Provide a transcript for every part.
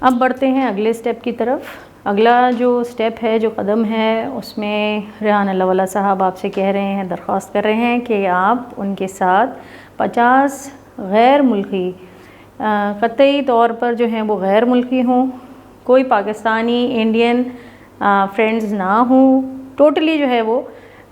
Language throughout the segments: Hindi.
अब बढ़ते हैं अगले स्टेप की तरफ। अगला जो स्टेप है, जो कदम है, उसमें रेहान अल्लाहवाला साहब आपसे कह रहे हैं, दरख्वास्त कर रहे हैं कि आप उनके साथ 50 गैर मुल्की, क़तई तौर पर जो हैं वो गैर मुल्की हों, कोई पाकिस्तानी इंडियन फ्रेंड्स ना हों, टोटली जो है वो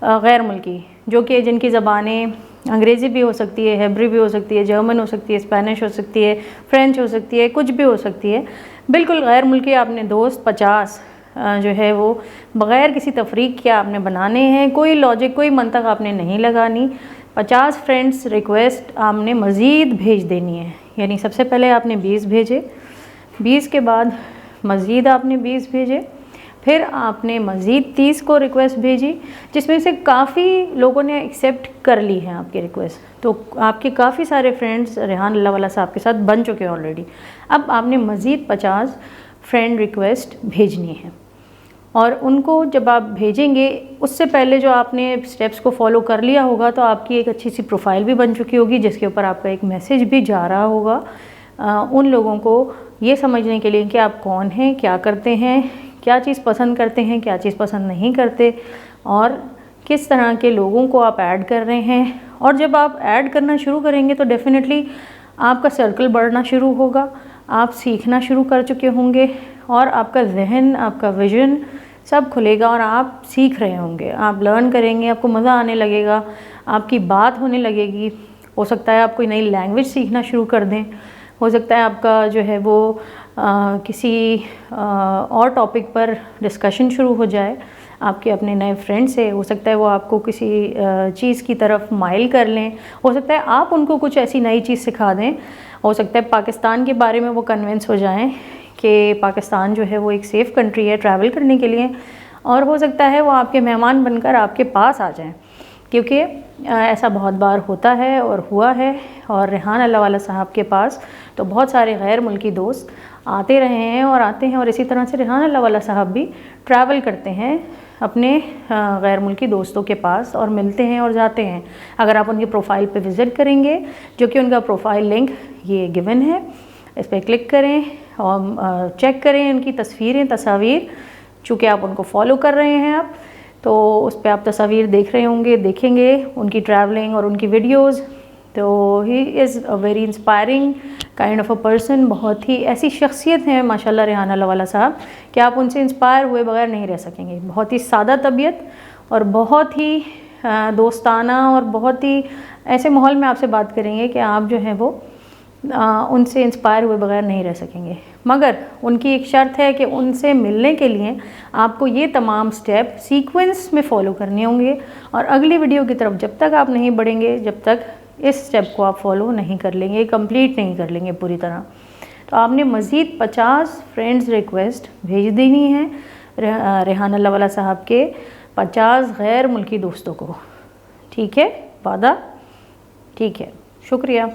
गैर मुल्की, जो कि जिनकी ज़बानें अंग्रेज़ी भी हो सकती है, हेब्री भी हो सकती है, जर्मन हो सकती है, स्पेनिश हो सकती है, फ्रेंच हो सकती है, कुछ भी हो सकती है। बिल्कुल गैर मुल्की आपने दोस्त 50 जो है वो बग़ैर किसी तफरीक के आपने बनाने हैं। कोई लॉजिक, कोई मंतक आपने नहीं लगानी। 50 फ्रेंड्स रिक्वेस्ट आपने मज़ीद भेज देनी है। यानी सबसे पहले आपने 20 भेजे, 20 के बाद मज़ीद आपने 20 भेजे, फिर आपने मज़ीद 30 को रिक्वेस्ट भेजी, जिसमें से काफ़ी लोगों ने एक्सेप्ट कर ली है आपकी रिक्वेस्ट। तो आपके काफ़ी सारे फ्रेंड्स रेहान अल्लाहवाला साहब के साथ बन चुके हैं ऑलरेडी। अब आपने मज़ीद 50 फ्रेंड रिक्वेस्ट भेजनी है, और उनको जब आप भेजेंगे उससे पहले जो आपने स्टेप्स को फॉलो कर लिया होगा, तो आपकी एक अच्छी सी प्रोफाइल भी बन चुकी होगी, जिसके ऊपर आपका एक मैसेज भी जा रहा होगा उन लोगों को ये समझने के लिए कि आप कौन हैं, क्या करते हैं, क्या चीज़ पसंद करते हैं, क्या चीज़ पसंद नहीं करते, और किस तरह के लोगों को आप ऐड कर रहे हैं। और जब आप ऐड करना शुरू करेंगे तो डेफ़िनेटली आपका सर्कल बढ़ना शुरू होगा, आप सीखना शुरू कर चुके होंगे, और आपका जहन, आपका विजन सब खुलेगा, और आप सीख रहे होंगे, आप लर्न करेंगे, आपको मज़ा आने लगेगा, आपकी बात होने लगेगी। हो सकता है आप कोई नई लैंग्वेज सीखना शुरू कर दें, हो सकता है आपका जो है वो किसी और टॉपिक पर डिस्कशन शुरू हो जाए आपके अपने नए फ्रेंड से। हो सकता है वो आपको किसी चीज़ की तरफ माइल कर लें, हो सकता है आप उनको कुछ ऐसी नई चीज़ सिखा दें, हो सकता है पाकिस्तान के बारे में वो कन्विंस हो जाएं कि पाकिस्तान जो है वो एक सेफ़ कंट्री है ट्रैवल करने के लिए, और हो सकता है वो आपके मेहमान बनकर आपके पास आ जाएं, क्योंकि ऐसा बहुत बार होता है और हुआ है। और रेहान अल्लाहवाला साहब के पास तो बहुत सारे गैर मुल्की दोस्त आते रहे हैं और आते हैं, और इसी तरह से रेहान अल्लाहवाला साहब भी ट्रैवल करते हैं अपने गैर मुल्की दोस्तों के पास, और मिलते हैं और जाते हैं। अगर आप उनकी प्रोफाइल पे विज़िट करेंगे, जो कि उनका प्रोफाइल लिंक ये गिवन है, इस पर क्लिक करें और चेक करें उनकी तस्वीर, चूँकि आप उनको फॉलो कर रहे हैं आप, तो उस पर आप तस्वीर देख रहे होंगे, देखेंगे उनकी ट्रैवलिंग और उनकी वीडियोज़। तो he is a very inspiring kind of a person. बहुत ही ऐसी शख्सियत है माशाल्लाह रेहान अल्लाहवाला साहब कि आप उनसे इंस्पायर हुए बगैर नहीं रह सकेंगे। बहुत ही सादा तबीयत और बहुत ही दोस्ताना, और बहुत ही ऐसे माहौल में आपसे बात करेंगे कि आप जो हैं वो उनसे इंस्पायर हुए बगैर नहीं रह सकेंगे। मगर उनकी एक शर्त है कि उनसे मिलने के लिए आपको ये तमाम स्टेप सीक्वेंस में फ़ॉलो करने होंगे, और अगली वीडियो की तरफ जब तक आप नहीं बढ़ेंगे, जब तक इस स्टेप को आप फॉलो नहीं कर लेंगे, कंप्लीट नहीं कर लेंगे पूरी तरह, तो आपने मज़ीद 50 फ्रेंड्स रिक्वेस्ट भेज देनी है रेहान अल्लाहवाला साहब के 50 गैर मुल्की दोस्तों को। ठीक है, वादा? ठीक है, शुक्रिया।